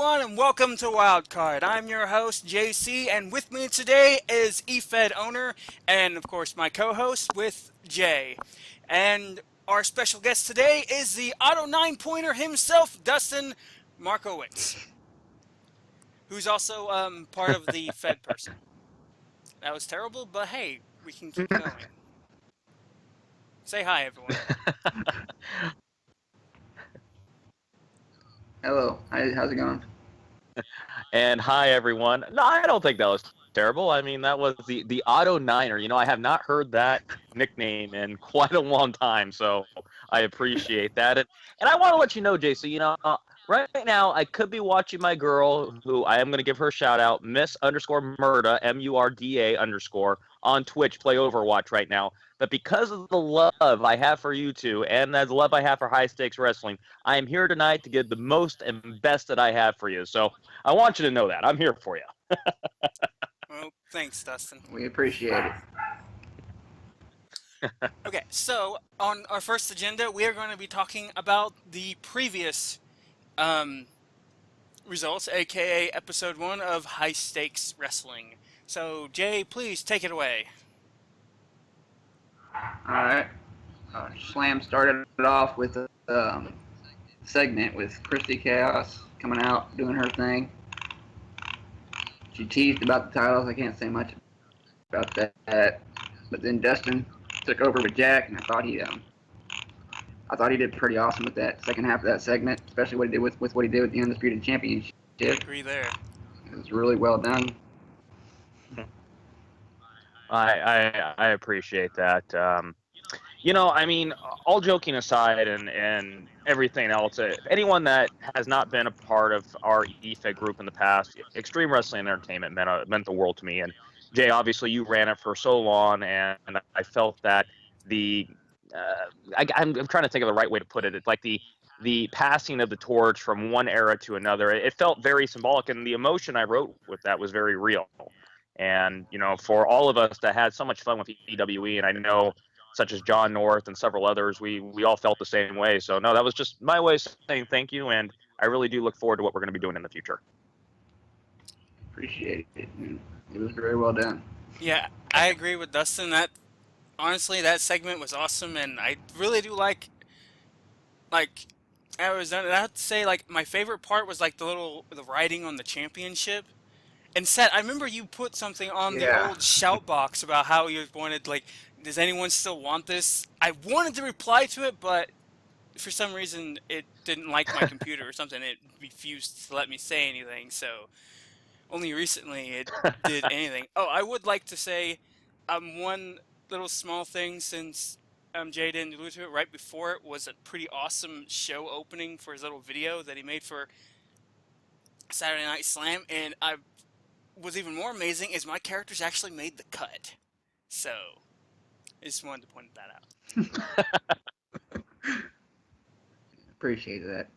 everyone, and welcome to Wildcard. I'm your host, JC, and with me today is eFed owner and, of course, my co-host with Jay. And our special guest today is the Auto 9-pointer himself, Dustin Markowitz, who's also part of the Fed person. That was terrible, but hey, we can keep going. Say hi, everyone. Hello. Hi, how's it going? And hi, everyone. No, I don't think that was terrible. I mean, that was the Auto Niner. I have not heard that nickname in quite a long time, so I appreciate that. And I want to let you know, JC, right now I could be watching my girl, who I am going to give her a shout out, Miss_Murda, MURDA_ on Twitch, play Overwatch right now. But because of the love I have for you two and the love I have for high stakes wrestling, I am here tonight to give the most and best that I have for you. So I want you to know that. I'm here for you. Well, thanks, Dustin. We appreciate it. Okay, so on our first agenda, we are going to be talking about the previous results, aka episode 1 of High Stakes Wrestling. So, Jay, please take it away. Alright. Slam started off with a segment with Christy Chaos coming out, doing her thing. She teased about the titles. I can't say much about that. But then Dustin took over with Jack, and I thought he did pretty awesome with that second half of that segment, especially what he did with what he did with the Undisputed Championship. I agree there. It was really well done. I appreciate that. I mean, all joking aside and everything else, anyone that has not been a part of our EFED group in the past, Extreme Wrestling Entertainment meant the world to me. And Jay, obviously you ran it for so long, and I felt that I'm trying to think of the right way to put it. It's like the passing of the torch from one era to another. It felt very symbolic, and the emotion I wrote with that was very real. And, for all of us that had so much fun with EWE, and I know such as John North and several others, we all felt the same way. So, no, that was just my way of saying thank you, and I really do look forward to what we're going to be doing in the future. Appreciate it. It was very well done. Yeah, I agree with Dustin. Honestly, that segment was awesome, and I really do like I have to say, my favorite part was the writing on the championship. And Seth, I remember you put something on the Yeah. old shout box about how you wanted, does anyone still want this? I wanted to reply to it, but for some reason it didn't like my computer or something. It refused to let me say anything, so only recently it did anything. Oh, I would like to say one little small thing, since Jay didn't allude to it. Right before it was a pretty awesome show opening for his little video that he made for Saturday Night Slam, and what's even more amazing is my characters actually made the cut. So, I just wanted to point that out. Appreciate that.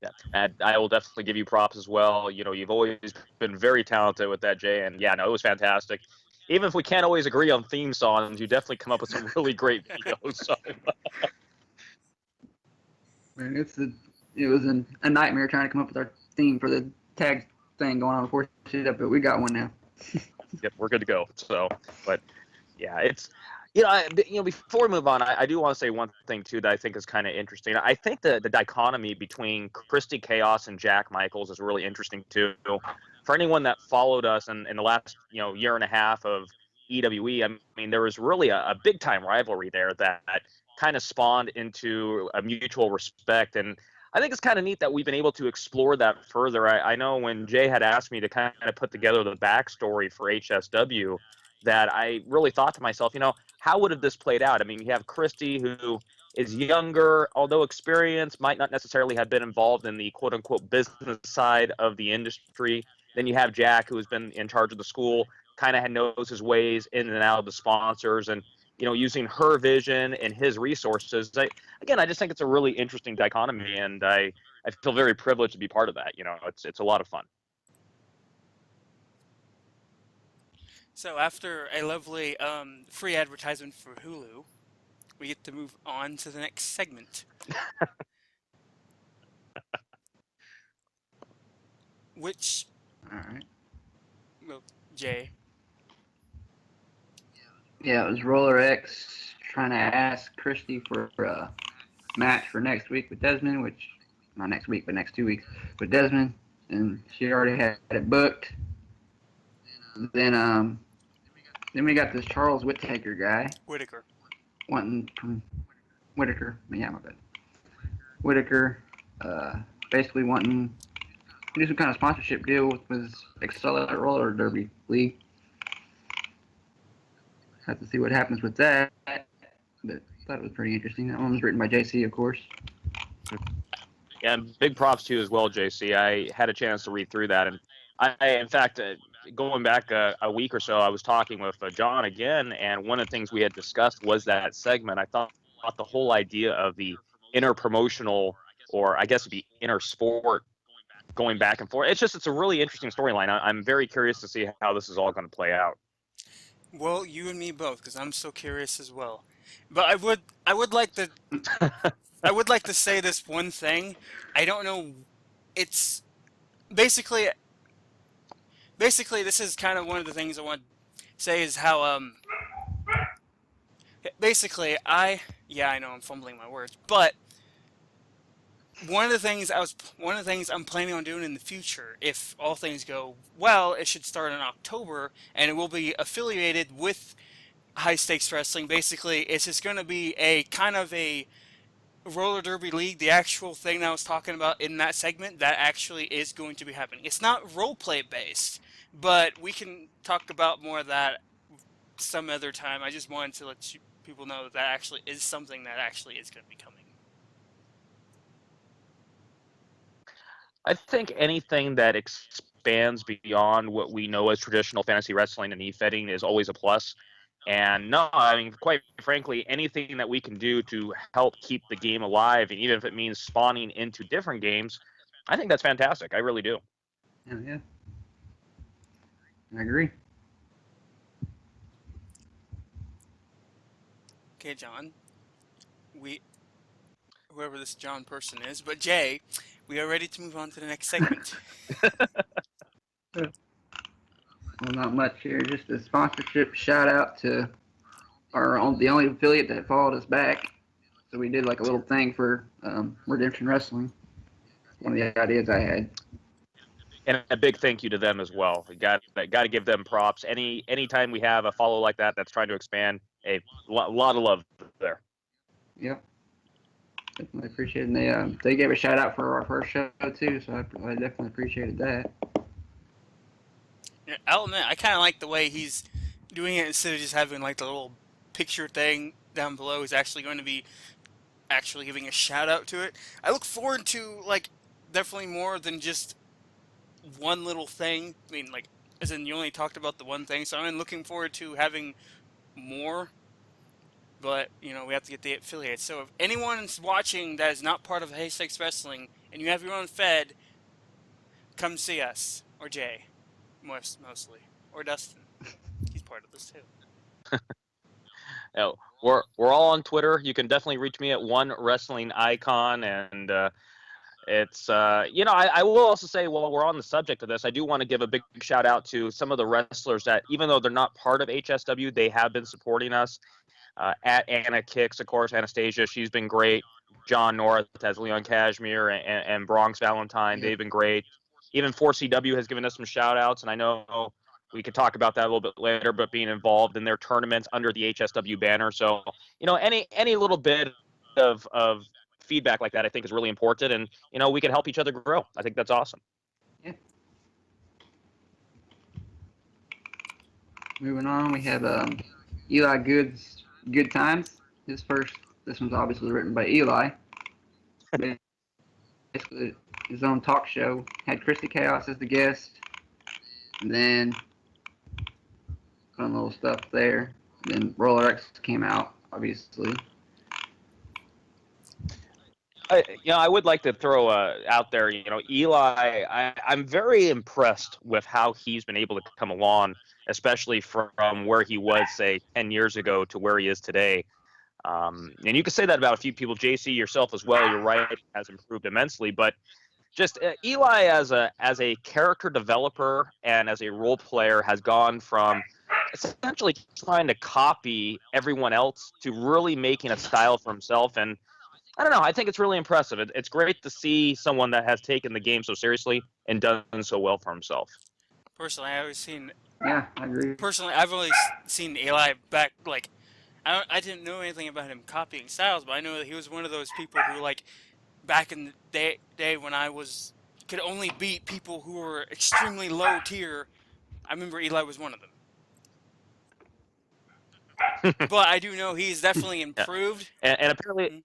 Yeah, and I will definitely give you props as well. You've always been very talented with that, Jay, and yeah, no, it was fantastic. Even if we can't always agree on theme songs, you definitely come up with some really great videos. So. Man, it was a nightmare trying to come up with our theme for the tag thing going on before shit up, but we got one now. Yep, we're good to go. So, but yeah, it's before we move on, I do want to say one thing too that I think is kind of interesting. I think the dichotomy between Christy Chaos and Jack Michaels is really interesting too. For anyone that followed us in the last year and a half of EWE, I mean, there was really a big time rivalry there that kind of spawned into a mutual respect. And I think it's kind of neat that we've been able to explore that further. I know when Jay had asked me to kind of put together the backstory for HSW, that I really thought to myself, how would have this played out? I mean, you have Christy, who is younger, although experienced, might not necessarily have been involved in the quote-unquote business side of the industry. Then you have Jack, who has been in charge of the school, kind of knows his ways in and out of the sponsors, and using her vision and his resources. I just think it's a really interesting dichotomy, and I feel very privileged to be part of that. It's a lot of fun. So after a lovely free advertisement for Hulu, we get to move on to the next segment. Which, All right. well, Jay, Yeah, it was Roller X trying to ask Christy for a match for next week with Desmond, which not next week, but next 2 weeks with Desmond, and she already had it booked. Then we got this Charles Whittaker guy Whitaker. wanting from Whitaker. Yeah, my bad. Whitaker, basically wanting to do some kind of sponsorship deal with his Accelerate Roller Derby League. Have to see what happens with that. But thought it was pretty interesting. That one was written by JC, of course. Yeah, and big props to you as well, JC. I had a chance to read through that, and in fact, going back a week or so, I was talking with John again, and one of the things we had discussed was that segment. I thought the whole idea of the inner promotional, or I guess it'd be inner sport, going back and forth. It's a really interesting storyline. I'm very curious to see how this is all going to play out. Well, you and me both, because I'm so curious as well. But I would like to, I would like to say this one thing. I don't know. It's basically, basically, this is kind of one of the things I want to say is how basically yeah, I know I'm fumbling my words, but one of the things I'm planning on doing in the future, if all things go well, it should start in October, and it will be affiliated with high stakes wrestling. Basically, it's just going to be a kind of a roller derby league, the actual thing that I was talking about in that segment, that actually is going to be happening. It's not role play based, but we can talk about more of that some other time. I just wanted to let people know that that actually is something that actually is going to be coming. I think anything that expands beyond what we know as traditional fantasy wrestling and e-fetting is always a plus. And no, I mean, quite frankly, anything that we can do to help keep the game alive, and even if it means spawning into different games, I think that's fantastic. I really do. Yeah, I agree. Okay, John. We Whoever this John person is, but Jay, we are ready to move on to the next segment. Well, not much here. Just a sponsorship shout out to the only affiliate that followed us back. So we did like a little thing for Redemption Wrestling. One of the ideas I had. And a big thank you to them as well. We got to give them props. Anytime we have a follow like that that's trying to expand, a lot of love there. Yep. Definitely appreciate it. And they gave a shout out for our first show too, so I definitely appreciated that. Yeah, I'll admit, I kind of like the way he's doing it instead of just having like the little picture thing down below. He's actually going to be actually giving a shout out to it. I look forward to like definitely more than just one little thing. I mean, like, as in you only talked about the one thing, so I'm looking forward to having more. But we have to get the affiliates. So if anyone's watching that is not part of Haystacks Wrestling and you have your own Fed, come see us or Jay, mostly, or Dustin. He's part of this too. No, we're all on Twitter. You can definitely reach me at One Wrestling Icon, and it's I will also say, while we're on the subject of this, I do want to give a big shout out to some of the wrestlers that, even though they're not part of HSW, they have been supporting us. At Anna Kicks, of course, Anastasia, she's been great. John North has Leon Cashmere and Bronx Valentine. They've been great. Even 4CW has given us some shout outs, and I know we could talk about that a little bit later, but being involved in their tournaments under the HSW banner. So, any little bit of feedback like that, I think, is really important, and we can help each other grow. I think that's awesome. Yeah. Moving on, we have Eli Good's Good Times. This one's obviously written by Eli. Basically, his own talk show. Had Christy Chaos as the guest. And then fun little stuff there. Then Roller X came out, obviously. I would like to throw out there, Eli, I'm very impressed with how he's been able to come along, especially from where he was, say, 10 years ago to where he is today. And you can say that about a few people, JC, yourself as well. You're right, it has improved immensely. But just Eli as a character developer and as a role player has gone from essentially trying to copy everyone else to really making a style for himself. And I don't know, I think it's really impressive. It's great to see someone that has taken the game so seriously and done so well for himself. Personally, Yeah, I agree. I've only seen Eli back like I didn't know anything about him copying styles, but I know that he was one of those people who like back in the day when I was could only beat people who were extremely low tier. I remember Eli was one of them. But I do know he's definitely Yeah. improved. And apparently,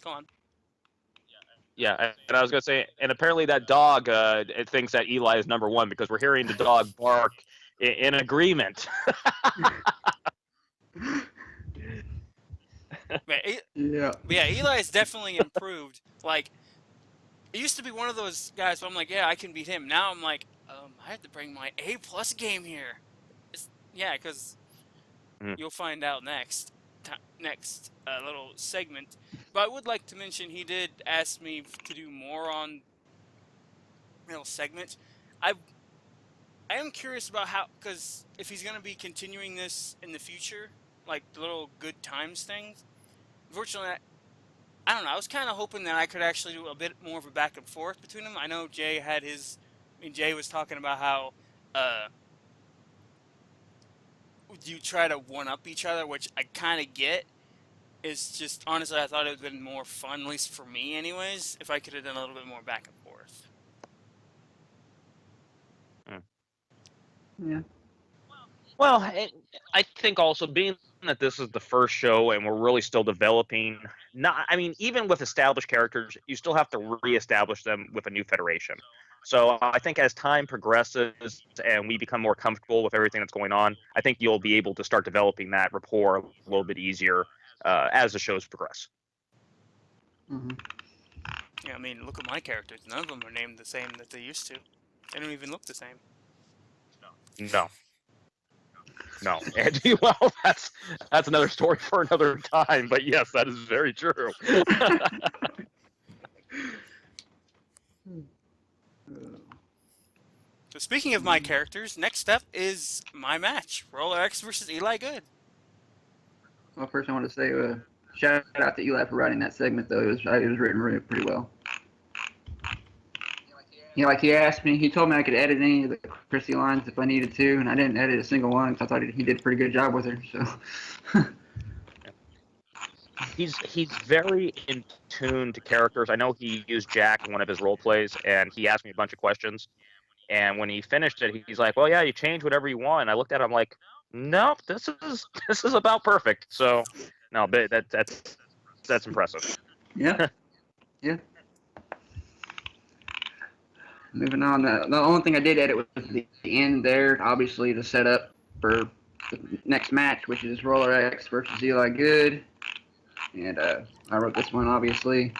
Go on. yeah, and I was gonna say, and apparently that dog it thinks that Eli is number one because we're hearing the dog bark in agreement. Yeah. But yeah, Eli is definitely improved. Like, it used to be one of those guys where I'm like, yeah, I can beat him. Now I'm like, I have to bring my A+ game here. Yeah, because Mhm. you'll find out next little segment. But I would like to mention he did ask me to do more on little segments. I am curious about how, because if he's going to be continuing this in the future, like the little good times things, unfortunately, I don't know. I was kind of hoping that I could actually do a bit more of a back and forth between them. I know Jay had his. I mean, Jay was talking about how you try to one up each other, which I kind of get. It's just honestly, I thought it would have been more fun, at least for me, anyways, if I could have done a little bit more back and forth. Yeah. Well, I think also being that this is the first show and we're really still developing. Not, I mean, even with established characters, you still have to reestablish them with a new federation. So I think as time progresses and we become more comfortable with everything that's going on, I think you'll be able to start developing that rapport a little bit easier as the shows progress. Mm-hmm. Yeah, I mean, look at my characters. None of them are named the same that they used to. They don't even look the same. No. No, and well, that's another story for another time. But yes, that is very true. So speaking of my characters, next up is my match: Roller X versus Eli Good. Well, first I want to say shout out to Eli for writing that segment, though. It was written pretty well. Yeah, like he asked me, he told me I could edit any of the Christy lines if I needed to, and I didn't edit a single one because I thought he did a pretty good job with her. So. He's very in tune to characters. I know he used Jack in one of his role plays, and he asked me a bunch of questions. And when he finished it, he's like, "Well, yeah, you change whatever you want." And I looked at him like, "Nope, this is about perfect." So, no, but that's impressive. Yeah. Yeah. Moving on, the only thing I did edit was the end there, obviously to set up for the next match, which is Roller X versus Eli Good. And I wrote this one, obviously.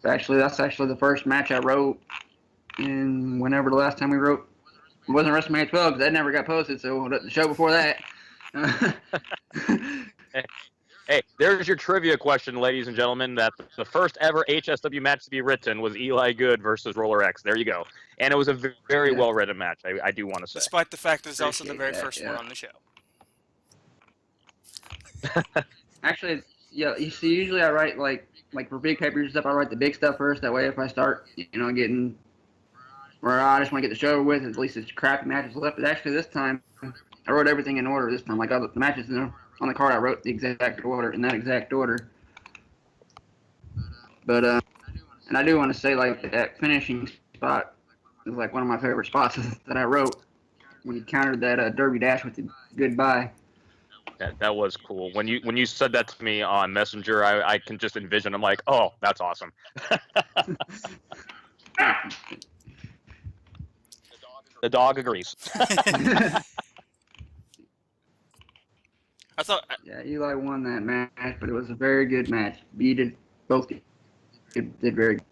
That's actually the first match I wrote in whenever the last time we wrote. It wasn't WrestleMania 12 because that never got posted, so the show before that. Hey, there's your trivia question, ladies and gentlemen. That the first ever HSW match to be written was Eli Good versus Roller X. There you go. And it was a very well written match, I do want to say. Despite the fact that it's also the Appreciate very that, first one on the show. Actually, yeah. You see, usually I write like for big papers and stuff. I write the big stuff first. That way, if I start, getting where I just want to get the show over with, at least it's crappy matches left. But actually, this time I wrote everything in order. This time, like all the matches on the card, I wrote the exact order in that exact order. But and I do want to say like that finishing spot is like one of my favorite spots that I wrote when you countered that Derby Dash with the goodbye. That was cool. When you said that to me on Messenger, I can just envision. I'm like, oh, that's awesome. The dog agrees. I thought Yeah, Eli won that match, but it was a very good match. Both did very good.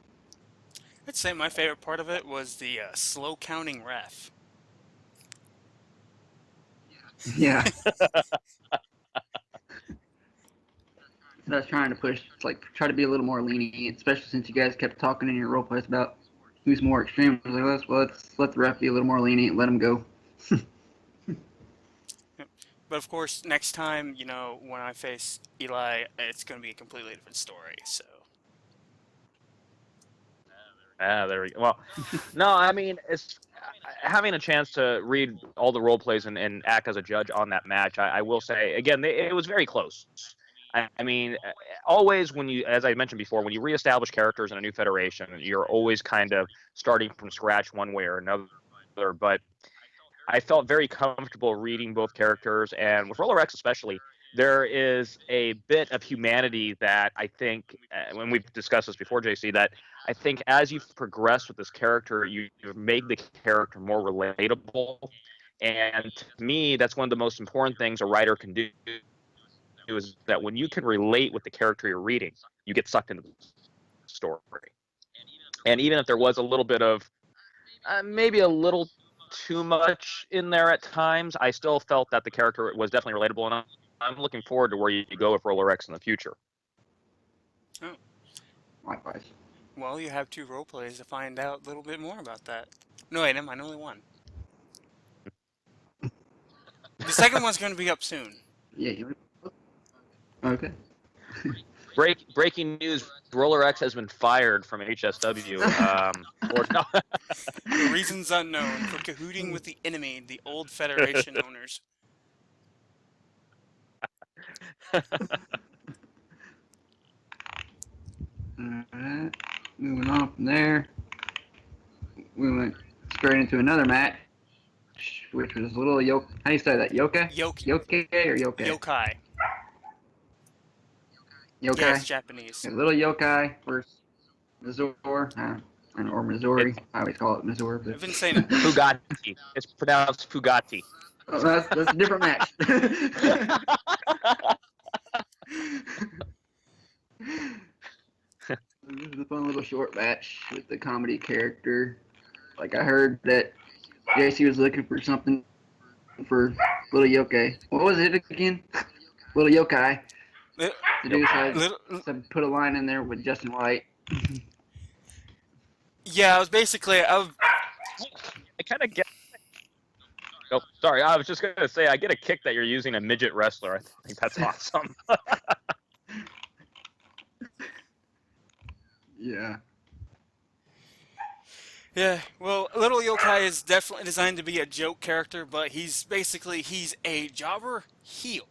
I'd say my favorite part of it was the slow counting ref. Yeah. what I was trying to push. It's like try to be a little more lenient, especially since you guys kept talking in your role plays about who's more extreme. I was like, let's let the ref be a little more lenient, let him go. But of course, next time, when I face Eli, it's going to be a completely different story. So. There we go. Well, no, I mean, it's having a chance to read all the role plays and act as a judge on that match. I will say again, it was very close. I mean, always when you, as I mentioned before, when you reestablish characters in a new federation, you're always kind of starting from scratch one way or another. But I felt very comfortable reading both characters, and with Roller X especially, there is a bit of humanity that I think, when we've discussed this before, JC, that I think as you've progressed with this character, you make the character more relatable. And to me, that's one of the most important things a writer can do, is that when you can relate with the character you're reading, you get sucked into the story. And even if there was a little bit of, maybe a little too much in there at times, I still felt that the character was definitely relatable, and I'm looking forward to where you go with Roller X in the future. Oh. Likewise. Well, you have 2 role plays to find out a little bit more about that. No, wait, never mind, only 1. The second one's going to be up soon. Yeah. Okay. Breaking news: Roller X has been fired from HSW. For reasons unknown, for cahooting with the enemy, the old Federation owners. Alright. Moving on from there, we went straight into another match, which was a little How do you say that? Yokai? Yokai or Yokai? Yokai. Yokai? Yeah, it's Japanese. A little Yokai versus Missouri. Or Missouri. I always call it Missouri. But... I've been saying it. Fugati. It's pronounced Fugati. Oh, that's a different match. This is a fun little short match with the comedy character. Like, I heard that JC was looking for something for Little Yokai. What was it again? Little Yokai. The dude said put a line in there with Justin White. Yeah, I was basically... I kind of get... Oh, sorry, I was just going to say, I get a kick that you're using a midget wrestler. I think that's awesome. Yeah. Yeah, well, Little Yokai is definitely designed to be a joke character, but he's a jobber heel.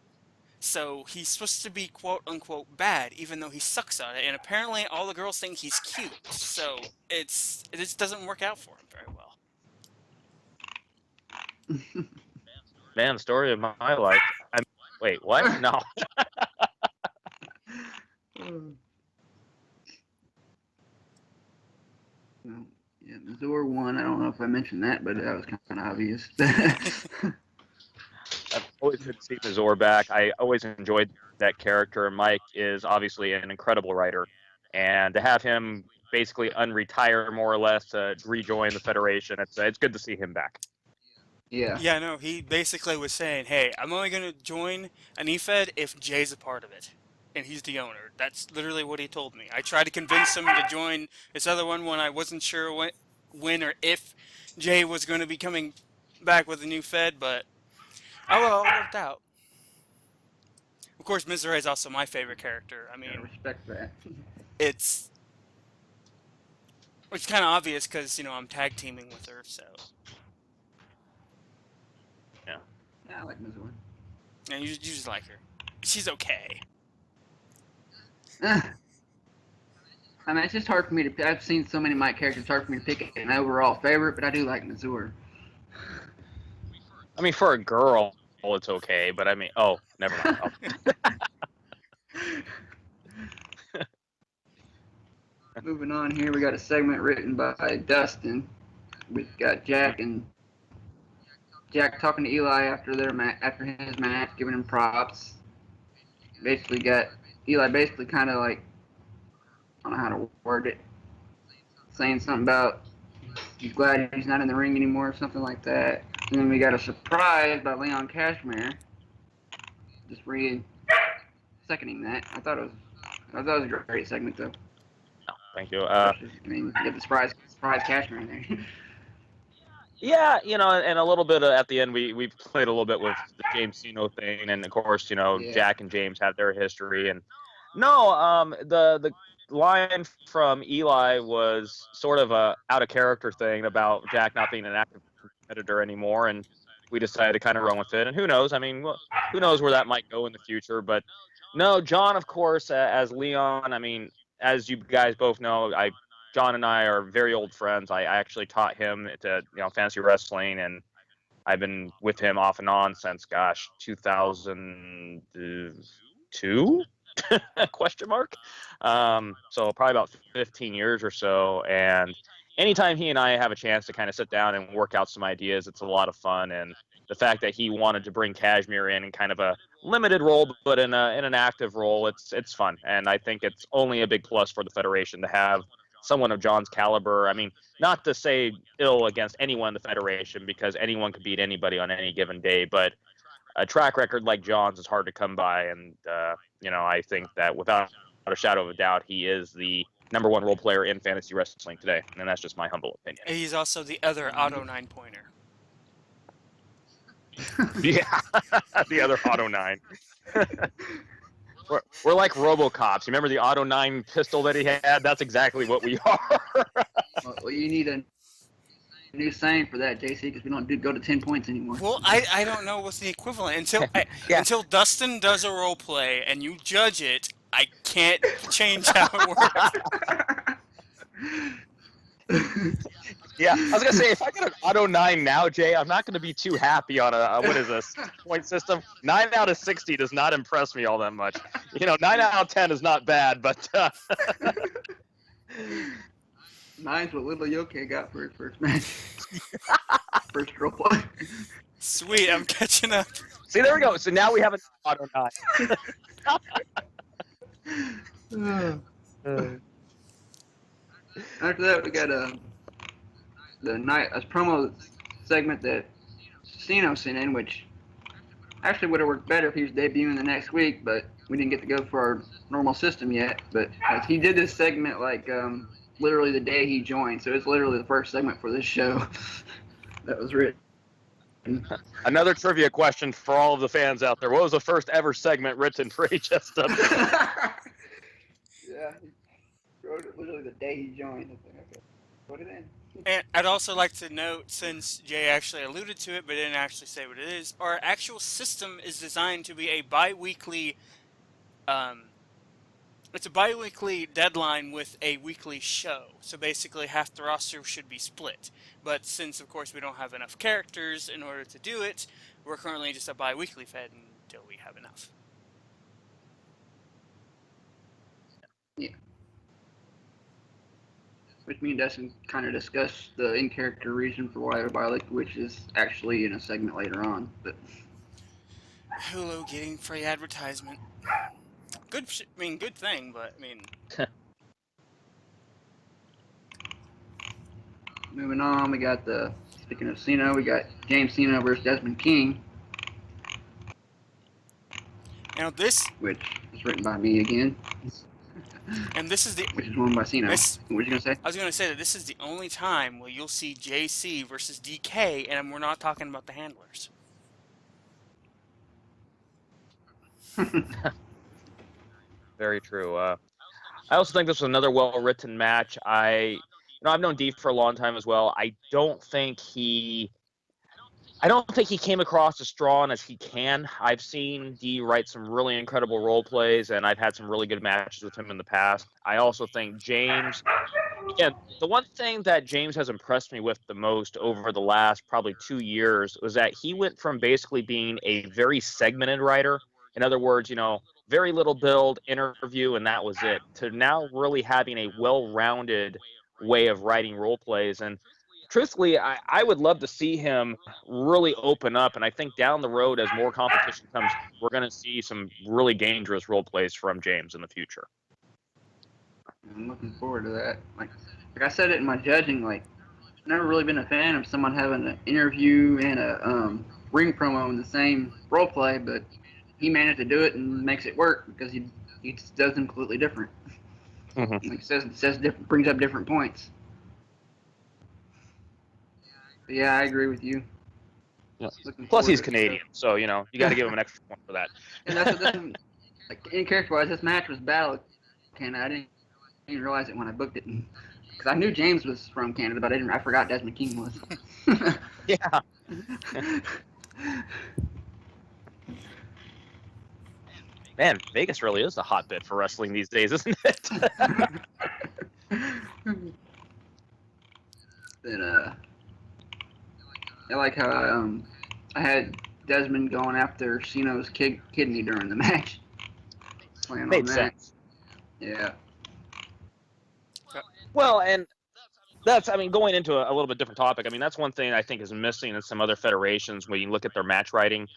So he's supposed to be quote-unquote bad, even though he sucks at it, and apparently all the girls think he's cute, so it just doesn't work out for him very well. Man, story of my life. Wait, what? No. Yeah, Missouri won. I don't know if I mentioned that, but that was kind of obvious. I've always good to see Missouri back. I always enjoyed that character. Mike is obviously an incredible writer, and to have him basically unretire more or less to rejoin the Federation, it's good to see him back. Yeah. Yeah, no, he basically was saying, hey, I'm only going to join an E-Fed if Jay's a part of it, and he's the owner. That's literally what he told me. I tried to convince him to join this other one when I wasn't sure when or if Jay was going to be coming back with a new Fed, but oh well, it worked out. Of course, Missouri is also my favorite character. I mean, I respect that. it's kind of obvious because, I'm tag teaming with her, so. Yeah. Yeah, I like Missouri. And you just like her. She's okay. I mean, it's just hard for me to. I've seen so many of my characters. It's hard for me to pick an overall favorite, but I do like Missouri. I mean, for a girl, it's okay, but I mean, oh, never mind. Oh. Moving on here, we got a segment written by Dustin. We've got Jack talking to Eli after his match, giving him props. Basically got Eli kind of like, I don't know how to word it, saying something about he's glad he's not in the ring anymore or something like that. And then we got a surprise by Leon Cashmere. Just seconding that. I thought it was That was a great segment, though. Thank you. I mean, you get the surprise Cashmere in there. Yeah, and a little bit at the end, we played a little bit with the James Ceno thing, and of course, Yeah. Jack and James have their history, and no, the line from Eli was sort of a out of character thing about Jack not being an active competitor anymore, and we decided to kind of run with it, and who knows? I mean, who knows where that might go in the future? But no, John, of course, as Leon. I mean, as you guys both know, John and I are very old friends. I actually taught him to fantasy wrestling, and I've been with him off and on since 2002 question mark. So probably about 15 years or so. And anytime he and I have a chance to kind of sit down and work out some ideas, it's a lot of fun. And the fact that he wanted to bring Kashmir in kind of a limited role, but in an active role, it's fun. And I think it's only a big plus for the Federation to have someone of John's caliber. I mean, not to say ill against anyone in the Federation, because anyone could beat anybody on any given day, but a track record like John's is hard to come by. And, I think that without a shadow of a doubt, he is the number one role player in fantasy wrestling today. And that's just my humble opinion. He's also the other Auto 9-pointer. Yeah, the other Auto 9. We're like RoboCops. You remember the Auto 9 pistol that he had? That's exactly what we are. Well, you need a new saying for that, JC, because we don't go to 10 points anymore. Well, I don't know what's the equivalent until Dustin does a role play and you judge it. I can't change how it works. Yeah, I was gonna say, if I get an Auto 9 now, Jay, I'm not gonna be too happy on what is this point system? 9 out of 60 does not impress me all that much. 9 out of 10 is not bad, but 9's what little Yoke got for his first match. First role play. Sweet, I'm catching up. See, there we go. So now we have an Auto 9. After that, we got a promo segment that Ceno sent in, which actually would have worked better if he was debuting the next week, but we didn't get to go for our normal system yet. But he did this segment literally the day he joined, so it's literally the first segment for this show that was written. Another trivia question for all of the fans out there: what was the first ever segment written for HSW? Yeah, he wrote it literally the day he joined. Okay, put it in. And I'd also like to note, since Jay actually alluded to it but didn't actually say what it is, our actual system is designed to be a bi-weekly, it's a bi-weekly deadline with a weekly show. So basically half the roster should be split. But since, of course, we don't have enough characters in order to do it, we're currently just a bi-weekly fed until we have enough. Yeah. Which me and Dustin kind of discussed the in-character reason for why they're bi-weekly, which is actually in a segment later on. But Hulu getting free advertisement. Good thing, but moving on, we got speaking of Ceno, we got James Ceno versus Desmond King. Now this, which is written by me again. And this is which is won by Ceno. What were you gonna say? I was gonna say that this is the only time where you'll see JC versus DK, and we're not talking about the handlers. Very true. I also think this was another well-written match. I've known D for a long time as well. I don't think he came across as strong as he can. I've seen D write some really incredible role plays, and I've had some really good matches with him in the past. I also think James, again, the one thing that James has impressed me with the most over the last probably 2 years was that he went from basically being a very segmented writer, in other words, very little build, interview, and that was it, to now really having a well-rounded way of writing role plays. And truthfully, I would love to see him really open up, and I think down the road, as more competition comes, we're going to see some really dangerous role plays from James in the future. I'm looking forward to that. Like I said it in my judging, I've never really been a fan of someone having an interview and a ring promo in the same role play, but he managed to do it and makes it work because he each does them completely different. Mm-hmm. Like it says different, brings up different points. But yeah, I agree with you. Yeah. Looking Plus, forward he's to it. Canadian, so you got to give him an extra point for that. And that's like in character wise, this match was battle Canada. I didn't even realize it when I booked it, because I knew James was from Canada, but I forgot Desmond King was. Yeah. Man, Vegas really is the hotbed for wrestling these days, isn't it? Then I like how I had Desmond going after Ceno's kidney during the match. Playing Made on that. sense. Yeah. Well, and that's, going into a little bit different topic. That's one thing I think is missing in some other federations when you look at their match writing.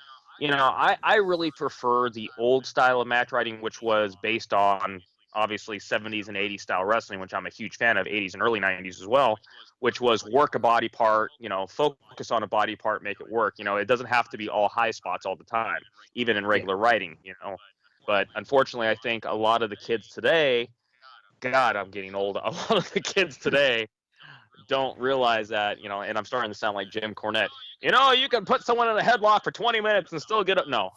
I really prefer the old style of match writing, which was based on obviously 70s and 80s style wrestling, which I'm a huge fan of, 80s and early 90s as well, which was work a body part, focus on a body part, make it work. It doesn't have to be all high spots all the time, even in regular writing, But unfortunately, I think a lot of the kids today, God, I'm getting old. A lot of the kids today don't realize that, and I'm starting to sound like Jim Cornette. You can put someone in a headlock for 20 minutes and still get up. No.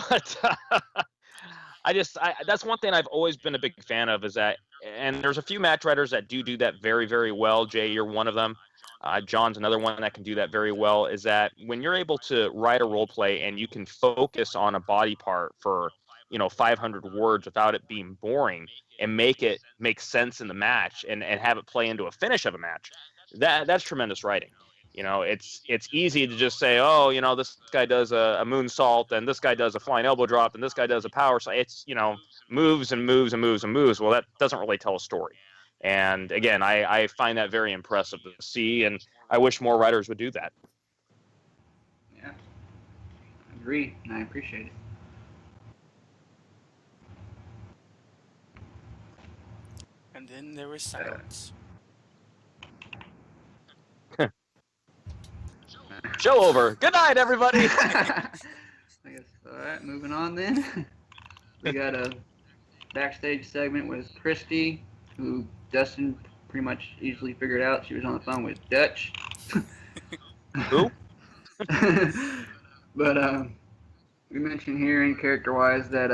But that's one thing I've always been a big fan of is that, and there's a few match writers that do that very, very well. Jay, you're one of them. John's another one that can do that very well, is that when you're able to write a role play and you can focus on a body part for, 500 words without it being boring and make it make sense in the match and have it play into a finish of a match, that's tremendous writing. It's easy to just say, oh, this guy does a moonsault and this guy does a flying elbow drop and this guy does a power slide. It's, moves and moves and moves and moves. Well, that doesn't really tell a story. And again, I find that very impressive to see, and I wish more writers would do that. Yeah, I agree, and I appreciate it. And then there was silence. Show over. Good night, everybody. I guess, all right, moving on then. We got a backstage segment with Christy, who Dustin pretty much easily figured out she was on the phone with Dutch. Who? But we mentioned here in character-wise that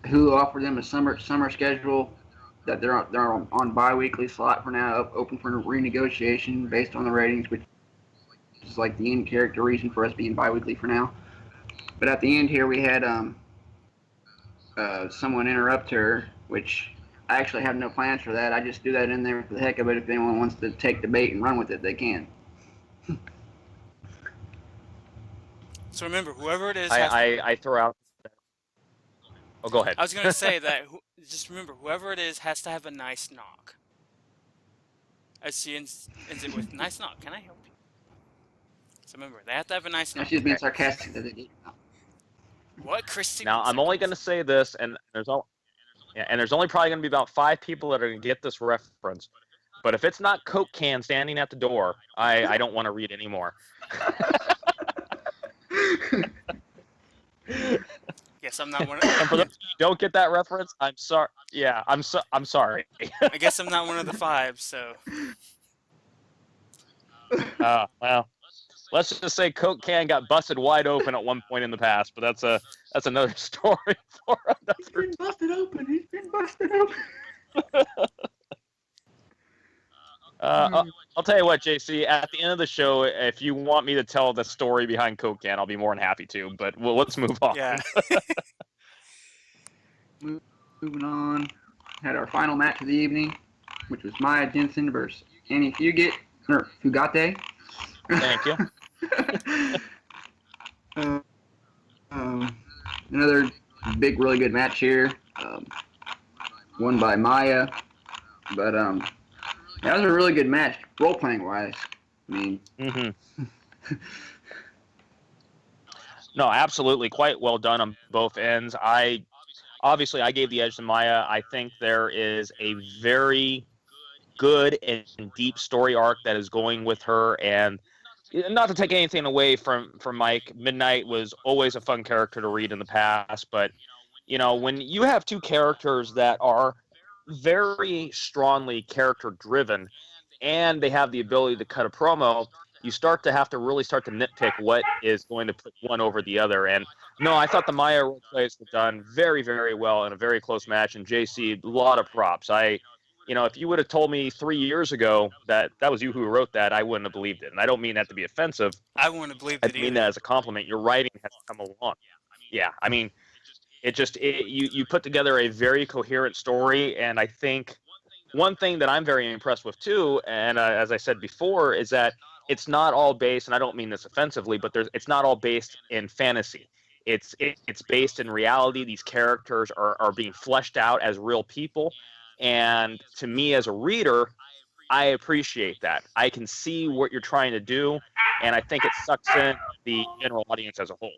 who offered them a summer schedule, that they're on bi-weekly slot for now, open for renegotiation based on the ratings, which is like the end character reason for us being bi-weekly for now. But at the end here, we had someone interrupt her, which I actually have no plans for that. I just do that in there for the heck of it. If anyone wants to take the bait and run with it, they can. So remember, whoever it is, I throw out. Oh, go ahead. I was going to say that. Just remember, whoever it is has to have a nice knock. As she ends it with nice knock. Can I help you? So remember, they have to have a nice Now knock. she's being sarcastic that they did. What, Christy? Now I'm only going to say this, and there's only probably going to be about 5 people that are going to get this reference. But if it's not Coke can standing at the door, I don't want to read anymore. Yes, I'm not one. And for those who don't get that reference, I'm sorry. Yeah, I'm sorry. I guess I'm not one of the 5. So. Well, let's just say Coke can got busted wide open at one point in the past, but that's another story for another. He's been busted open. He's been busted open. I'll tell you what, JC. At the end of the show, if you want me to tell the story behind Coke can, I'll be more than happy to. But let's move on. Yeah. Moving on, had our final match of the evening, which was Maya Jensen versus Annie Fugate. Thank you. Another big, really good match here. Won by Maya, but that was a really good match, role playing wise. Mm-hmm. No, absolutely, quite well done on both ends. I gave the edge to Maya. I think there is a very good and deep story arc that is going with her, and not to take anything away from Mike. Midnight was always a fun character to read in the past, but when you have two characters that are very strongly character driven and they have the ability to cut a promo, you start to have to really start to nitpick what is going to put one over the other. And no, I thought the Maya role plays were done very, very well in a very close match. And JC, a lot of props. If you would have told me 3 years ago that that was you who wrote that, I wouldn't have believed it. And I don't mean that to be offensive. I wouldn't have believed I it mean either. that as a compliment. Your writing has come along. Yeah, I mean, you put together a very coherent story, and I think one thing that I'm very impressed with too, and as I said before, is that it's not all based, and I don't mean this offensively, but it's not all based in fantasy. It's based in reality. These characters are being fleshed out as real people, and to me as a reader, I appreciate that. I can see what you're trying to do, and I think it sucks in the general audience as a whole.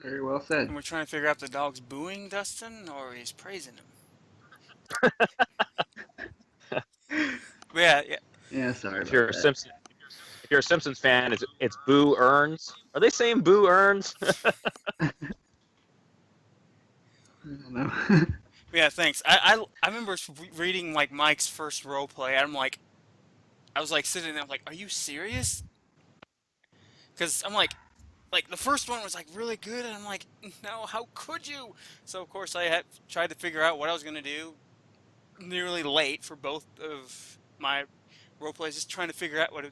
Very well said. And we're trying to figure out if the dog's booing Dustin or he's praising him. Yeah. Yeah, sorry If you're about a that. if you're a Simpsons fan, it's Boo Earns. Are they saying Boo Earns? I don't know. Yeah, thanks. I remember reading like Mike's first role play. And I was like sitting there, I'm like, are you serious? Because I'm like the first one was like really good, and I'm like, no, how could you? So of course I had tried to figure out what I was gonna do. Nearly late for both of my role plays, just trying to figure out what I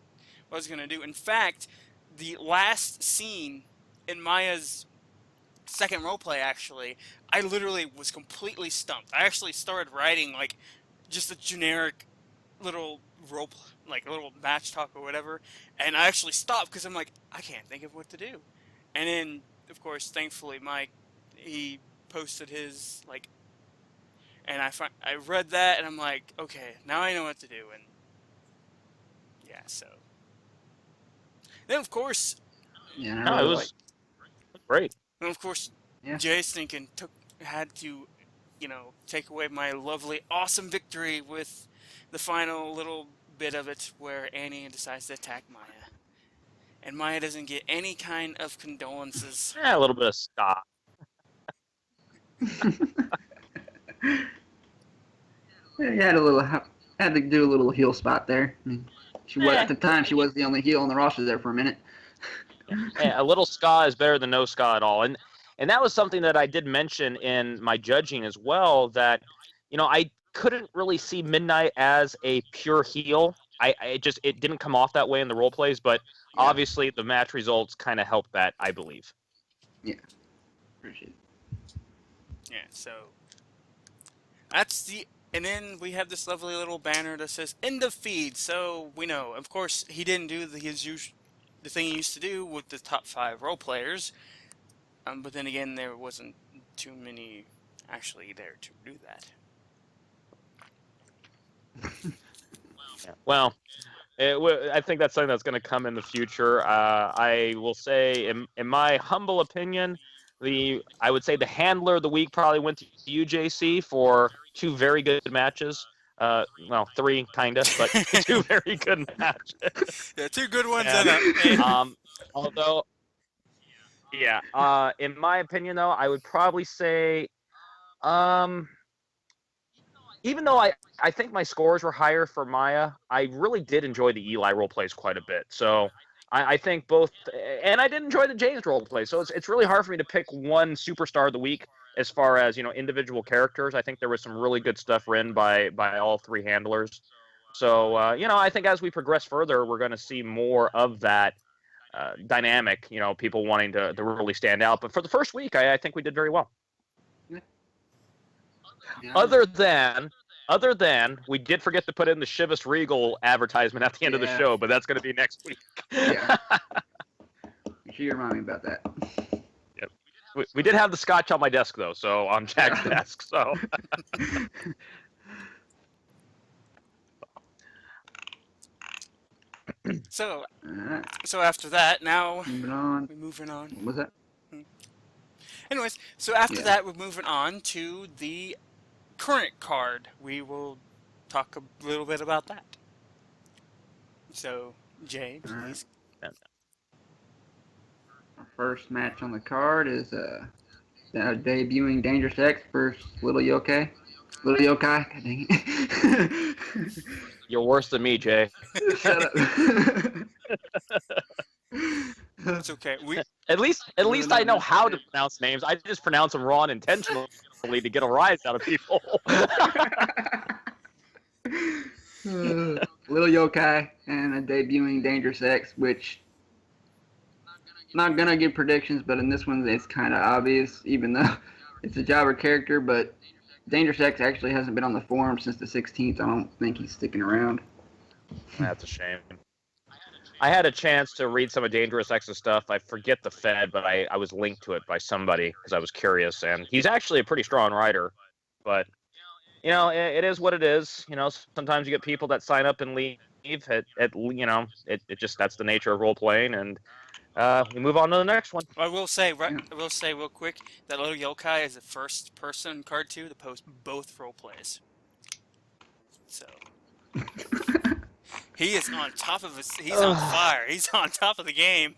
was gonna do. In fact, the last scene in Maya's second role play, actually, I literally was completely stumped. I actually started writing like just a generic little like a little match talk or whatever, and I actually stopped because I'm like, I can't think of what to do. And then, of course, thankfully, Mike, he posted his like, and I read that and I'm like, okay, now I know what to do. And yeah, so then of course, Yeah, I No, it really was great. then of course, Yeah. Jay Stinkin had to, take away my lovely, awesome victory with the final little bit of it where Annie decides to attack Maya. And Maya doesn't get any kind of condolences. Yeah, a little bit of stop. Yeah, you had to do a little heel spot there. I mean, she was at the time she was the only heel on the roster there for a minute. A little ska is better than no ska at all. And that was something that I did mention in my judging as well, that I couldn't really see Midnight as a pure heel. It didn't come off that way in the role plays, but Yeah. obviously the match results kind of helped that, I believe. Yeah. Appreciate it. Yeah, so and then we have this lovely little banner that says end of feed. So we know, of course, he didn't do the thing he used to do with the top 5 role players. But then again, there wasn't too many actually there to do that. Yeah. Well, I think that's something that's going to come in the future. I will say, in my humble opinion, I would say the handler of the week probably went to you, JC, for 2 very good matches. Well, 3 kind of, but 2 very good matches. Yeah, 2 good ones And, although, yeah, in my opinion, though, I would probably say, even though I think my scores were higher for Maya, I really did enjoy the Eli role plays quite a bit. So I think both, and I did enjoy the James role play. So it's really hard for me to pick one superstar of the week as far as individual characters. I think there was some really good stuff written by all 3 handlers. So I think as we progress further, we're going to see more of that dynamic. People wanting to really stand out. But for the first week, I think we did very well. Yeah. Other than we did forget to put in the Chivas Regal advertisement at the end of the Yeah. show, but that's going to be next week. Yeah. Make sure you remind me about that. Yep. We did have the scotch on my desk though, so on Jack's desk. So. So Alright, so after that, now moving on. we're moving on. What was that? Anyways, so after Yeah. that, we're moving on to the current card. We will talk a little bit about that. So, Jay, All right. please. Our first match on the card is debuting Dangerous X versus Little Yokai. Little Yokai, God dang it. You're worse than me, Jay. Shut up. It's okay. At least No, I no, know no. how to pronounce names. I just pronounce them wrong intentionally to get a rise out of people. Little Yokai and a debuting Dangerous X, which I'm not gonna give predictions, but in this one it's kind of obvious, even though it's a jobber character. But Dangerous X actually hasn't been on the forum since the 16th. I don't think he's sticking around. That's a shame. I had a chance to read some of Dangerous X's stuff. I forget the Fed, but I was linked to it by somebody because I was curious. And he's actually a pretty strong writer. But, it is what it is. Sometimes you get people that sign up and leave. It just, that's the nature of role playing. And we move on to the next one. I will say real quick that Little Yokai is the first person card 2 to post both role plays. So he is on top of his. He's on fire. He's on top of the game.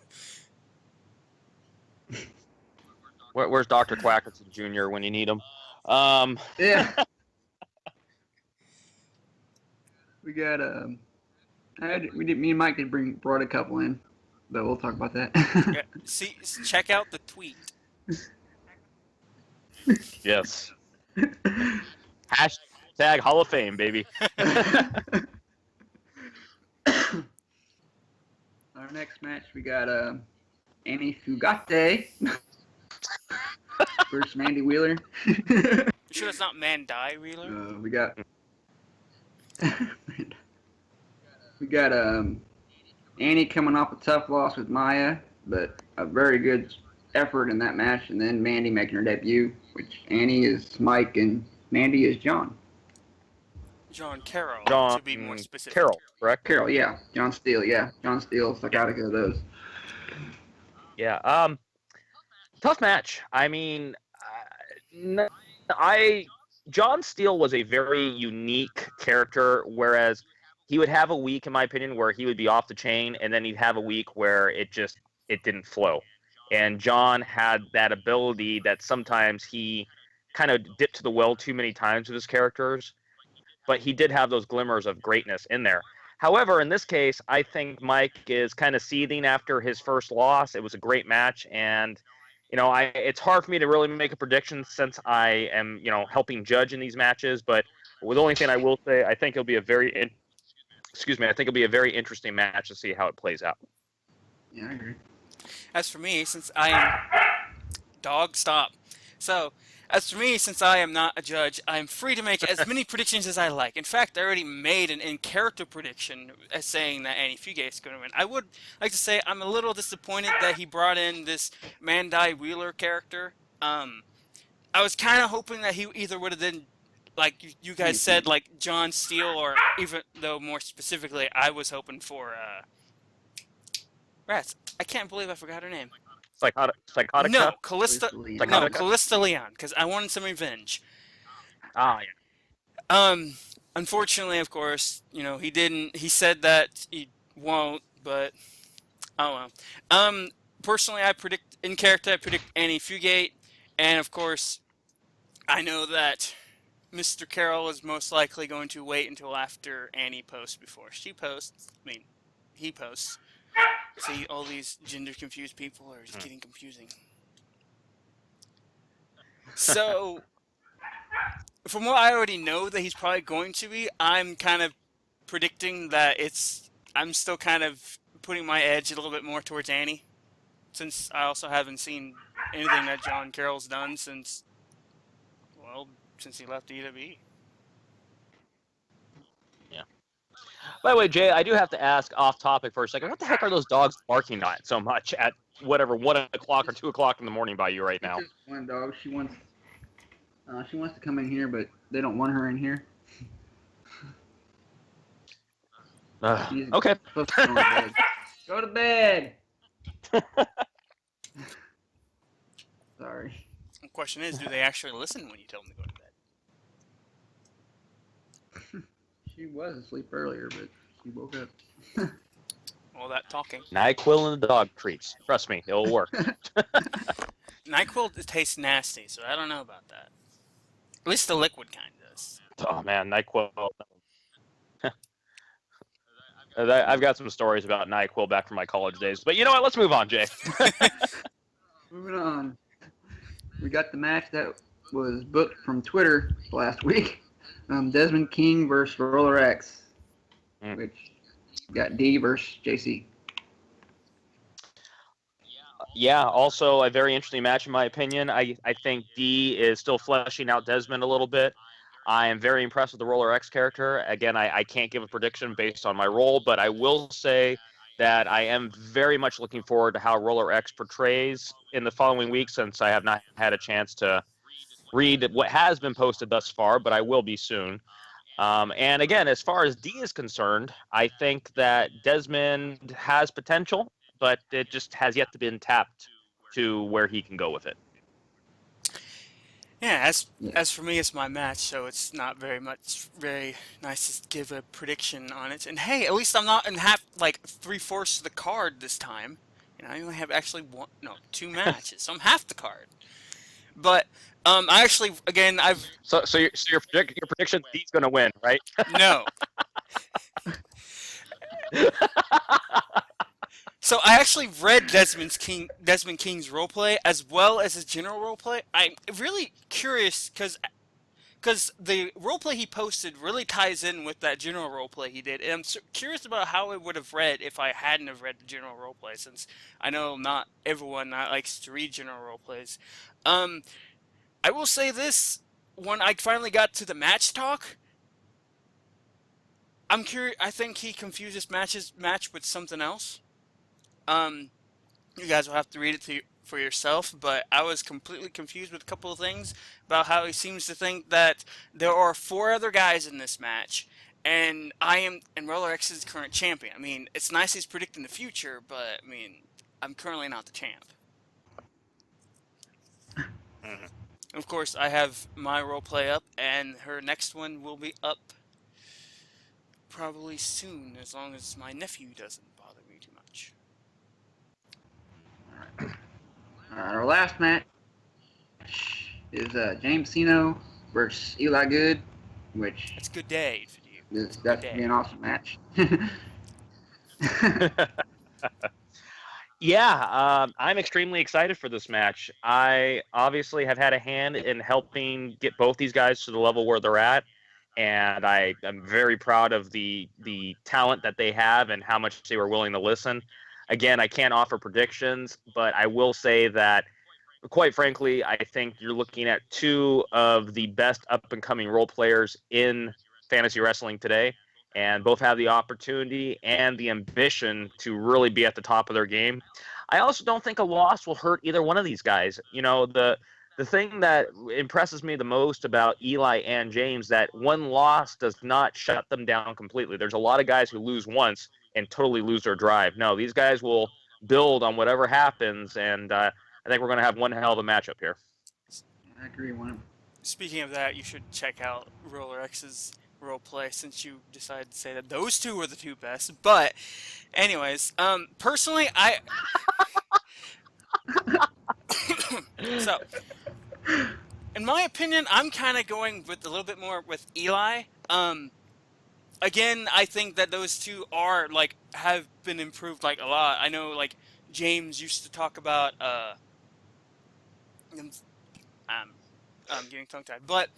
Where's Dr. Quackerson Jr. when you need him? Yeah. We got me and Mike brought a couple in, but we'll talk about that. Yeah, see, check out the tweet. Yes. Hashtag Hall of Fame, baby. Our next match, we got Annie Fugate versus Mandy Wheeler. You sure it's not Mandai Wheeler? We got Annie coming off a tough loss with Maya, but a very good effort in that match, and then Mandy making her debut, which Annie is Mike and Mandy is John. John Carroll, to be more specific. Carroll, correct? Carroll, yeah. John Steele, yeah. John Steele, Psychotica, those. Yeah. Tough match. I mean, John Steele was a very unique character, whereas he would have a week, in my opinion, where he would be off the chain, and then he'd have a week where it didn't flow. And John had that ability that sometimes he kind of dipped to the well too many times with his characters, but he did have those glimmers of greatness in there. However, in this case, I think Mike is kind of seething after his first loss. It was a great match, and it's hard for me to really make a prediction since I am, helping judge in these matches. But the only thing I will say, I think it'll be a very interesting match to see how it plays out. Yeah, I agree. As for me, since I am since I am not a judge, I am free to make as many predictions as I like. In fact, I already made an in-character prediction as saying that Annie Fugate is going to win. I would like to say I'm a little disappointed that he brought in this Mandai Wheeler character. I was kind of hoping that he either would have been, like you guys said, like John Steele, or even though more specifically, I was hoping for Rats. I can't believe I forgot her name. Psychotica? No, Callista. Psychotica. No, Callista Leon, because I wanted some revenge. Ah, yeah. Unfortunately, of course, he didn't. He said that he won't, but oh well. Personally, I predict Annie Fugate, and of course, I know that Mr. Carroll is most likely going to wait until after Annie posts before she posts. He posts. See, all these gender-confused people are just getting confusing. So, from what I already know that he's probably going to be, I'm kind of predicting that I'm still kind of putting my edge a little bit more towards Annie, since I also haven't seen anything that John Carroll's done since he left EWE. By the way, Jay, I do have to ask off topic for a second. What the heck are those dogs barking at so much at whatever 1 o'clock or 2 o'clock in the morning by you right now? Just one dog. She wants to come in here, but they don't want her in here. Okay. Supposed to go to bed. Go to bed. Sorry. The question is, do they actually listen when you tell them to go to bed? She was asleep earlier, but she woke up. All that talking. NyQuil and the dog treats. Trust me, it'll work. NyQuil tastes nasty, so I don't know about that. At least the liquid kind does. Oh man, NyQuil. I've got some stories about NyQuil back from my college days. But you know what? Let's move on, Jay. Moving on. We got the match that was booked from Twitter last week. Desmond King versus Roller X, which got D versus JC. Yeah, also a very interesting match in my opinion. I think D is still fleshing out Desmond a little bit. I am very impressed with the Roller X character. Again, I can't give a prediction based on my role, but I will say that I am very much looking forward to how Roller X portrays in the following week, since I have not had a chance to read what has been posted thus far, but I will be soon. And again, as far as D is concerned, I think that Desmond has potential, but it just has yet to be tapped to where he can go with it. Yeah, as for me, it's my match, so it's not very nice to give a prediction on it. And hey, at least I'm not in like 3/4 of the card this time. You know, I only have actually two matches, so I'm half the card. But I actually, again, So your prediction, D's going to win, right? No. So I actually read Desmond King's roleplay as well as his general roleplay. I'm really curious because the roleplay he posted really ties in with that general roleplay he did, and I'm curious about how it would have read if I hadn't have read the general roleplay, since I know not everyone likes to read general roleplays. I will say this: when I finally got to the match talk, I'm curious. I think he confused his match with something else. You guys will have to read it for yourself, but I was completely confused with a couple of things about how he seems to think that there are 4 other guys in this match, and Roller X is the current champion. I mean, it's nice he's predicting the future, but I mean, I'm currently not the champ. Mm-hmm. Of course, I have my roleplay up, and her next one will be up probably soon, as long as my nephew doesn't bother me too much. Our last match is James Sino versus Eli Good, which It's a good day for you. That's going to be an awesome match. Yeah, I'm extremely excited for this match. I obviously have had a hand in helping get both these guys to the level where they're at, and I am very proud of the talent that they have and how much they were willing to listen. Again, I can't offer predictions, but I will say that, quite frankly, I think you're looking at 2 of the best up-and-coming role players in fantasy wrestling today, and both have the opportunity and the ambition to really be at the top of their game. I also don't think a loss will hurt either one of these guys. You know, the thing that impresses me the most about Eli and James, that one loss does not shut them down completely. There's a lot of guys who lose once and totally lose their drive. No, these guys will build on whatever happens, and I think we're going to have one hell of a matchup here. I agree with him. Speaking of that, you should check out Roller X's roleplay, since you decided to say that those 2 were the 2 best. But, anyways, personally, so, in my opinion, I'm kind of going with a little bit more with Eli. Again, I think that those 2 are have been improved a lot. I know James used to talk about I'm getting tongue-tied, but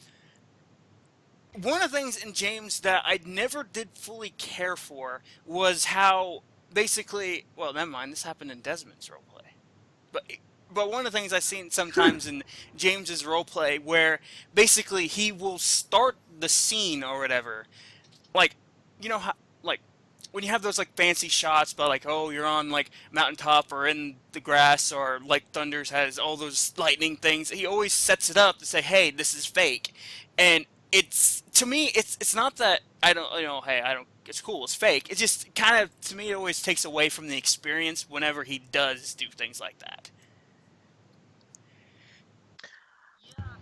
one of the things in James that I never did fully care for was how basically, well, never mind, this happened in Desmond's roleplay. But one of the things I've seen sometimes in James's roleplay, where basically he will start the scene or whatever, you know how, when you have those fancy shots about oh, you're on mountaintop or in the grass, or Thunders has all those lightning things, he always sets it up to say, hey, this is fake. And to me, it's not that I don't, hey, I don't, it's cool, it's fake. It just kind of, to me, it always takes away from the experience whenever he does do things like that.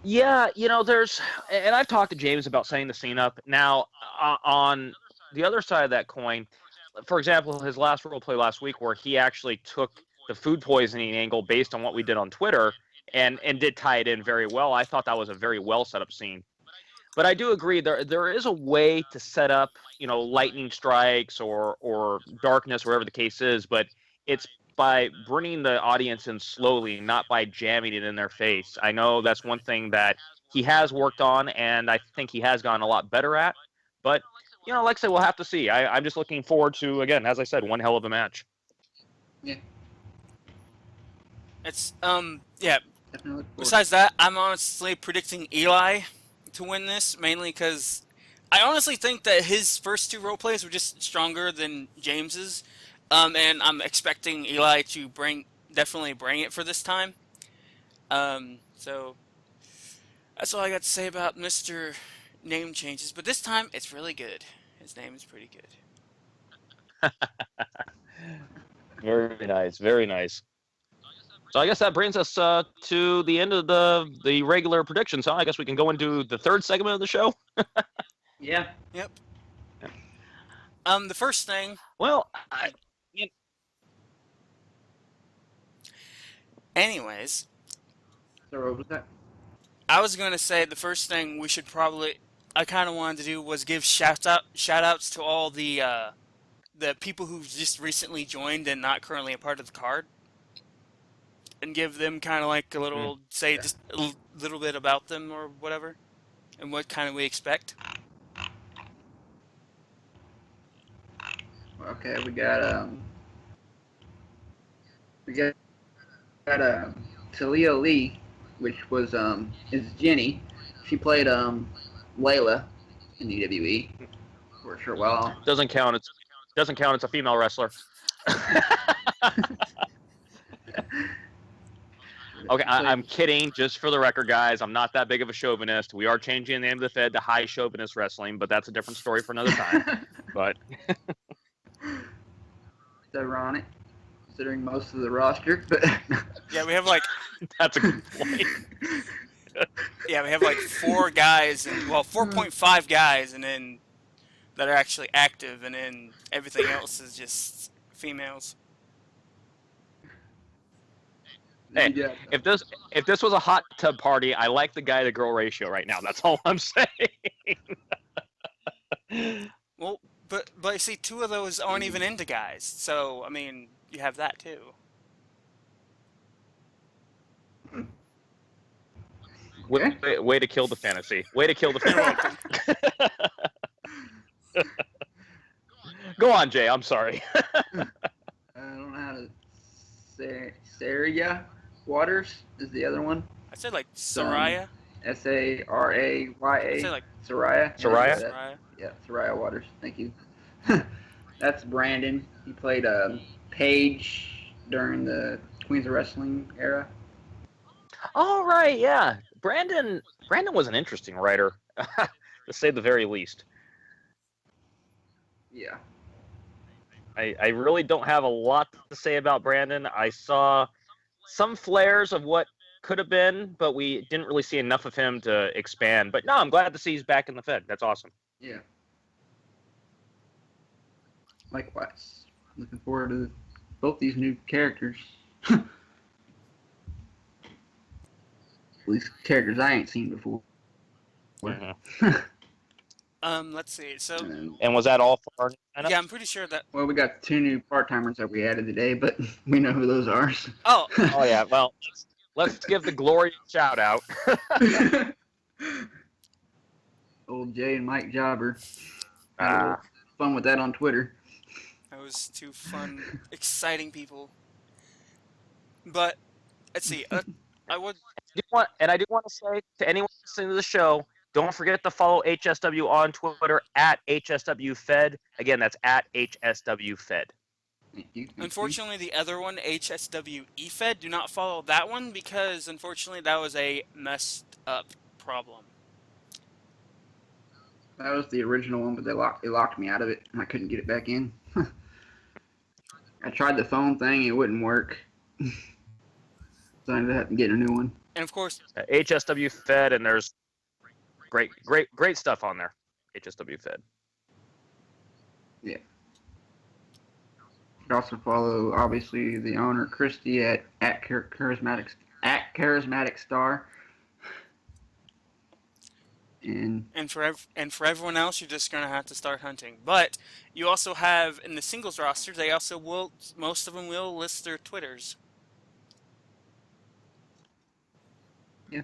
Yeah, and I've talked to James about setting the scene up. Now, on the other side of that coin, for example, his last role play last week, where he actually took the food poisoning angle based on what we did on Twitter and did tie it in very well. I thought that was a very well set up scene. But I do agree there is a way to set up, lightning strikes or darkness, wherever the case is, but it's by bringing the audience in slowly, not by jamming it in their face. I know that's one thing that he has worked on, and I think he has gotten a lot better at. But, like I said, we'll have to see. I'm just looking forward to, again, as I said, one hell of a match. Yeah. It's Definitely look forward. Besides that, I'm honestly predicting Eli to win this, mainly because I honestly think that his first two role plays were just stronger than James's, and I'm expecting Eli to definitely bring it for this time. So that's all I got to say about Mr. Name Changes, but this time it's really good. His name is pretty good. Very nice, very nice. So I guess that brings us to the end of the regular predictions, huh? I guess we can go into the third segment of the show. Yeah. Yep. The first thing. Well, anyways. So what was that? I was going to say the first thing we should I kind of wanted to do was give shout outs to all the people who've just recently joined and not currently a part of the card. And give them kind of like a little, just a little bit about them or whatever. And what kind of we expect. Okay, we got Talia Lee, which was is Jenny. She played Layla in EWE for a short while. Doesn't count. It's a female wrestler. Okay, I'm kidding. Just for the record, guys, I'm not that big of a chauvinist. We are changing the name of the Fed to High Chauvinist Wrestling, but that's a different story for another time. But it's ironic, considering most of the roster. But yeah, we have like that's a good point. Yeah, we have like 4 guys, 4.5 guys, and then that are actually active, and then everything else is just females. Hey, if this was a hot tub party, I like the guy to girl ratio right now. That's all I'm saying. Well, but you see, 2 of those aren't even into guys, so I mean, you have that too. Way to kill the fantasy. Way to kill the fantasy. Go on, Jay. I'm sorry. I don't know how to say Saraya Waters is the other one. I said like Saraya. Saraya. I said like Saraya. Saraya. Yeah, Saraya Waters. Thank you. That's Brandon. He played Paige during the Queens of Wrestling era. All right, yeah. Brandon was an interesting writer, to say the very least. Yeah. I really don't have a lot to say about Brandon. I saw some flares of what could have been, but we didn't really see enough of him to expand. But no, I'm glad to see he's back in the Fed. That's awesome. Yeah. Likewise. Looking forward to both these new characters. These characters I ain't seen before. Mm-hmm. Let's see. So, and was that all for our lineup? Yeah, I'm pretty sure that. Well, we got 2 new part-timers that we added today, but we know who those are. Oh. Oh yeah. Well, let's give the glorious shout out. Old Jay and Mike Jobber. Fun with that on Twitter. That was 2 fun, exciting people. But let's see. I do want to say to anyone listening to the show, don't forget to follow HSW on Twitter at HSWFed. Again, that's at HSWFed. Thank you. Unfortunately, the other one, HSWEFed, do not follow that one because, unfortunately, that was a messed up problem. That was the original one, but they locked me out of it, and I couldn't get it back in. I tried the phone thing, it wouldn't work. So I ended up getting a new one. And of course, HSW Fed, and there's great stuff on there. HSW Fed. Yeah. You can also follow, obviously, the owner, Christy, at Charismatic at Charismatic Star. And for everyone else, you're just gonna have to start hunting. But you also have in the singles roster, they also will most of them will list their Twitters. Yeah.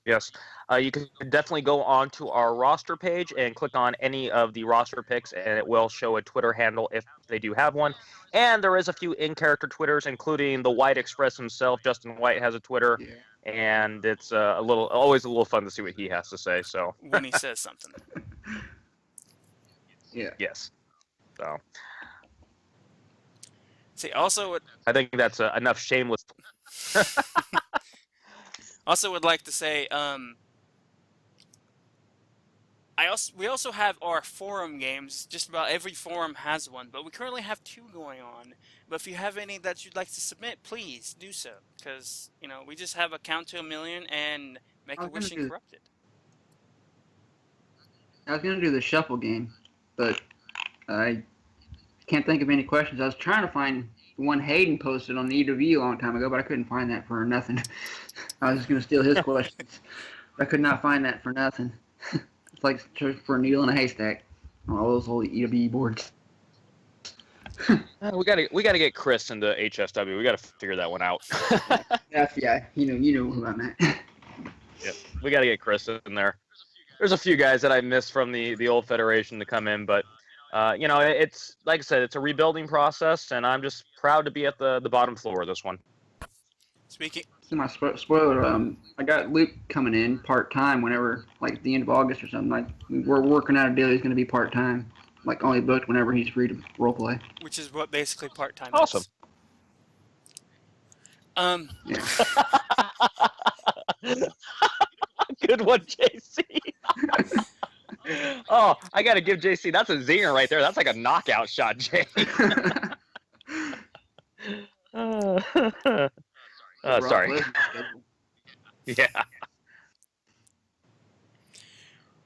Yes. You can definitely go on to our roster page and click on any of the roster picks, and it will show a Twitter handle if they do have one. And there is a few in-character Twitters, including the White Express himself. Justin White has a Twitter, Yeah. and it's always a little fun to see what he has to say. So When he says something. Yeah. yes. So See, also I think that's enough shameless. also would like to say, we also have our forum games. Just about every forum has one, but we currently have 2 going on. But if you have any that you'd like to submit, please do so, because we just have a count to 1,000,000 and Make a Wish Corrupted. I was gonna do the shuffle game, but I can't think of any questions. I was trying to find the one Hayden posted on the EW a long time ago, but I couldn't find that for nothing. I was just gonna steal his questions. I could not find that for nothing. It's like searching for a needle in a haystack on all those old EW boards. We gotta get Chris into HSW. We gotta figure that one out. Yeah, you know who I'm at. Yeah, we gotta get Chris in there. There's a few guys that I missed from the old federation to come in, but it's like I said, it's a rebuilding process, and I'm just proud to be at the bottom floor of this one. Speaking. See my spoiler. I got Luke coming in part time whenever, like at the end of August or something. Like we're working out a deal. He's going to be part time, like only booked whenever he's free to role play. Which is what basically part-time Awesome. is. Yeah. Good one, JC. Oh, I got to give JC. That's a zinger right there. That's like a knockout shot, Jay. Sorry. Yeah.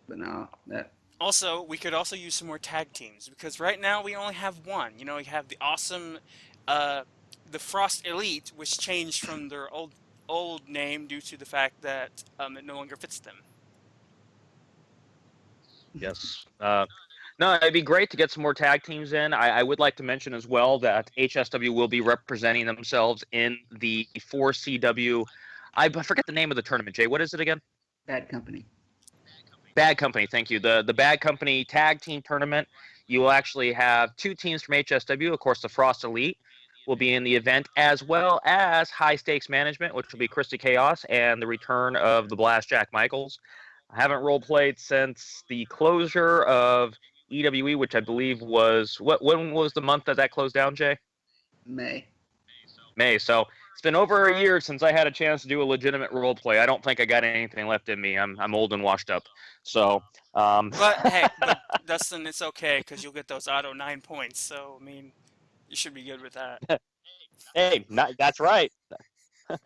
But no, that. Also, we could also use some more tag teams, because right now we only have one. We have the awesome, the Frost Elite, which changed from their old name due to the fact that it no longer fits them. Yes. No, it'd be great to get some more tag teams in. I would like to mention as well that HSW will be representing themselves in the 4CW. I forget the name of the tournament, Jay. What is it again? Bad Company. Bad Company, thank you. The Bad Company tag team tournament. You will actually have 2 teams from HSW. Of course, the Frost Elite will be in the event, as well as High Stakes Management, which will be Christy Chaos, and the return of the Blast Jack Michaels. I haven't role played since the closure of EWE, which I believe was when was the month that closed down, Jay? May. So it's been over a year since I had a chance to do a legitimate role play. I don't think I got anything left in me. I'm old and washed up. So. But hey, Dustin, it's okay, because you'll get those auto 9 points. So I mean, you should be good with that. Hey, that's right. All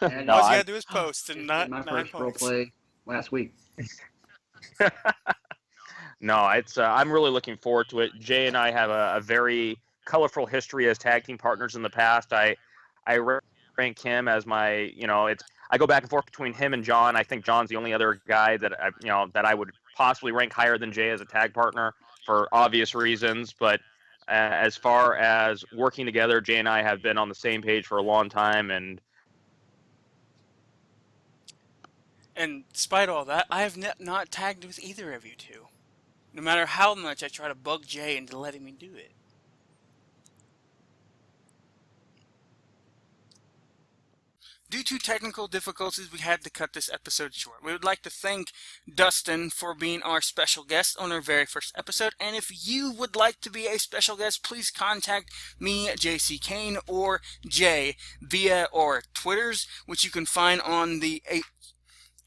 you gotta do is post and not my 9 first role points. play last week. No, it's I'm really looking forward to it. Jay and I have a very colorful history as tag team partners in the past. I rank him as my, I go back and forth between him and John. I think John's the only other guy that I would possibly rank higher than Jay as a tag partner for obvious reasons. But as far as working together, Jay and I have been on the same page for a long time, and despite all that, I have not tagged with either of you two. No matter how much I try to bug Jay into letting me do it. Due to technical difficulties, we had to cut this episode short. We would like to thank Dustin for being our special guest on our very first episode. And if you would like to be a special guest, please contact me, JC Kane, or Jay via our Twitters, which you can find on the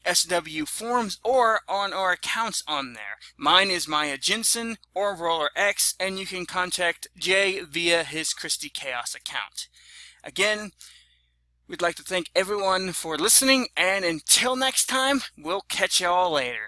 SW forums or on our accounts on there. Mine is Maya Jensen or Roller X, and you can contact Jay via his Christy Chaos account. Again, we'd like to thank everyone for listening, and until next time, we'll catch y'all later.